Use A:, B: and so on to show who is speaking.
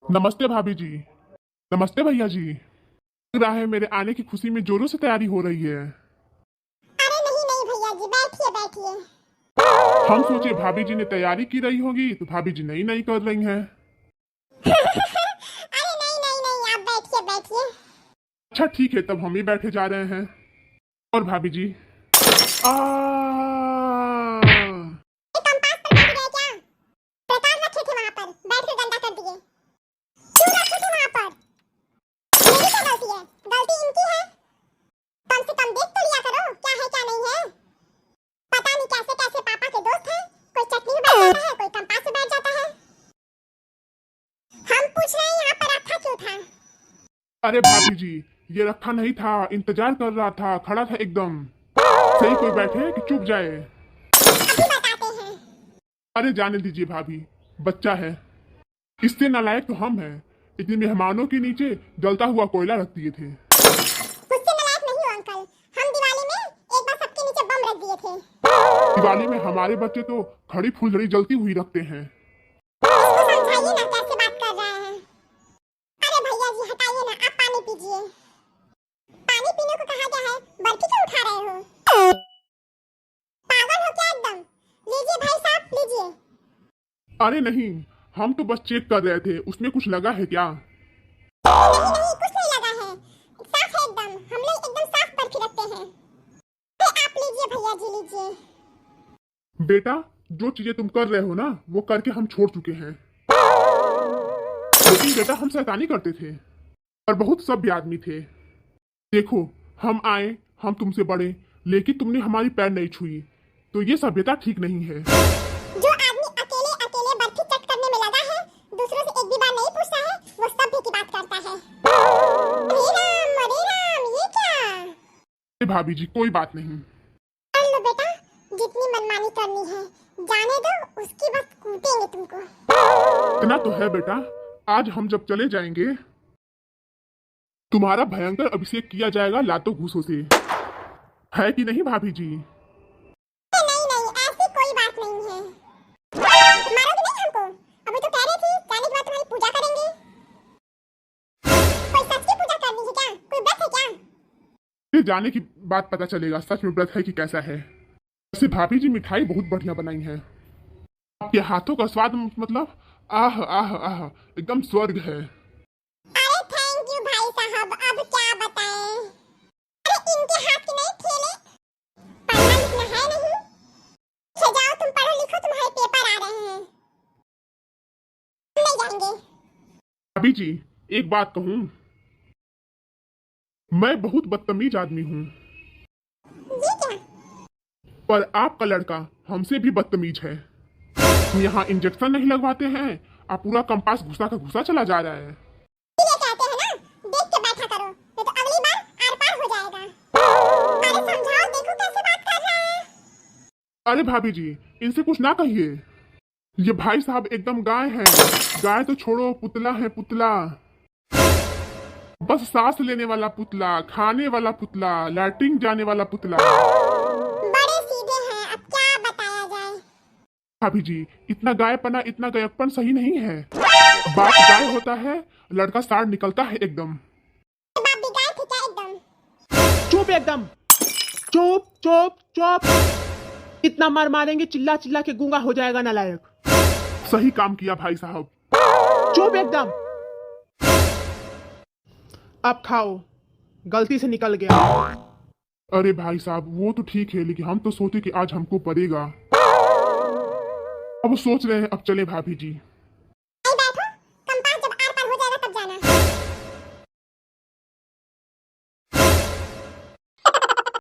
A: नमस्ते भाभी जी। नमस्ते भैया जी। लग रहा है मेरे आने की खुशी में जोरों से तैयारी हो रही है।
B: अरे नहीं नहीं भैया जी, बैठिए बैठिए।
A: हम सोचे भाभी जी ने तैयारी की रही होगी तो भाभी जी नई नई कर रही हैं।
B: अरे नहीं नहीं नहीं, आप बैठिए बैठिए।
A: अच्छा ठीक है, तब हम ही बैठे जा रहे हैं। और भाभी जी आ
B: ये कंपास पर बैठ गए क्या? प्रकाश रखे थे वहां पर, बैठ के गंदा कर दिए। क्यों रखे थे वहां पर? मेरी क्या गलती है? गलती इनकी है। कम से कम देख तो लिया करो क्या है क्या नहीं है। पता नहीं कैसे कैसे पापा के दोस्त हैं, कोई चटनी में बैठ जाता है, कोई कंपास में बैठ जाता है। हम पूछ रहे हैं यहाँ पर रखा क्यों था?
A: अरे भाभी जी, ये रखा नहीं था, इंतजार कर रहा था, खड़ा था एकदम। सही कोई बैठे कि चुप जाए।
B: अभी बताते हैं।
A: अरे जाने दीजिए भाभी, बच्चा है। इससे नालायक तो हम हैं। इतने मेहमानों के नीचे जलता हुआ कोयला रख दिए थे।
B: मुझसे नालायक नहीं हो अंकल। हम दिवाली में एक बार सबके नीचे बम रख दिए थे।
A: दिवाली में हमारे बच्चे तो खड़ी फुलझड़ी जलती हुई रखते हैं।
B: इसको समझाइए ना कैसे बात कर रहे हैं। अरे भैया जी हटाइए ना, आप पानी पीजिए। पानी पीने को कहा गया है, बर्फी क्यों उठा रहे हो? पागल हो क्या एकदम? लीजिए भाई साहब लीजिए।
A: अरे नहीं, हम तो बस चेक कर रहे थे, उसमें कुछ लगा है क्या?
B: नहीं नहीं कुछ नहीं लगा है, साफ है एकदम। हम लोग एकदम साफ बर्फी रखते हैं। अरे आप लीजिए भैया जी लीजिए।
A: बेटा, जो चीजें तुम कर रहे हो ना, वो करके हम छोड़ चुके हैं। लेकिन बेटा, हम शैतानी करते थे और बहुत सभ्य आदमी थे। देखो, हम आए, हम तुमसे बड़े, लेकिन तुमने हमारी पैर नहीं छुई, तो ये सभ्यता ठीक नहीं है।
B: जो आदमी अकेले अकेले बर्फी चट करने में लगा है, दूसरों से एक भी बार नहीं पूछता है, वो सभ्य की बात करता है। अरे राम ये क्या?
A: अरे भाभी जी, कोई बात नहीं।
B: कर लो बेटा, जितनी मनमानी करनी है, जाने दो, उसकी बस कूटेंगे तुमको।
A: इतना तो है बेटा, आज हम जब चले जाएंगे, तुम्हारा भयंकर अभिषेक किया जाएगा लातों घूसों से। है कि नहीं भाभी जी?
B: नहीं नहीं ऐसी कोई बात नहीं है। मारोगे नहीं हमको? अभी तो कह रही थी जाने के बाद तुम्हारी पूजा करेंगे। कोई सच की पूजा करनी है क्या? कोई व्रत है क्या?
A: ये जाने की बात पता चलेगा सच में व्रत है कि कैसा है। वैसे भाभी जी मिठाई बहुत बढ़िया बनाई है। आपके हाथों का स्वाद मतलब आह आह आह, एकदम स्वर्ग है।
B: अरे थैंक यू भाई साहब, अब क्या बताएं। अरे इनके हाथ के नहीं ठेले, पढ़ना लिखना है नहीं। अच्छा जाओ तुम पढ़ो लिखो, तुम्हारे पेपर आ रहे हैं, हम नहीं जाएंगे।
A: भाभी जी, एक बात कहूँ, मैं बहुत बदतमीज आदमी हूँ,
B: ये क्या?
A: पर आपका लड़का हमसे भी बदतमीज है। हम यहाँ इंजेक्शन नहीं लगवाते हैं, आप पूरा कंपास घुसा का घुसा चला जा रहा है।
B: इसीलिए कहते हैं ना, देख के बैठा करो, नहीं तो अगली बार आर पार हो जाएगा। अरे समझाओ, देखो कैसे बात कर रहा है।
A: अरे भाभी जी, इनसे कुछ ना कहिए। ये भाई साहब एकदम गाय हैं। गाय तो छोड़ो, पुतला है पुतला। बस सांस लेने वाला पुतला, खाने वाला पुतला, लैट्रिन जाने वाला पुतला।
B: बड़े सीधे हैं, अब क्या बताया जाए।
A: भाभी जी, इतना गायपना, इतना गायकपन सही नहीं है। बाप गाय होता है, लड़का साड़ निकलता है एकदम।
B: बाप भी गाय थे क्या एकदम?
C: चुप एकदम, चुप चुप चुप। इतना मार मारेंगे चिल्ला चिल्ला के गूंगा हो जाएगा नालायक।
A: सही काम किया भाई साहब।
C: चुप एकदम। अब खाओ, गलती से निकल गया।
A: अरे भाई साहब, वो तो ठीक है, लेकिन हम तो सोचे कि आज हमको पड़ेगा। अब सोच रहे हैं अब चले भाभी जी।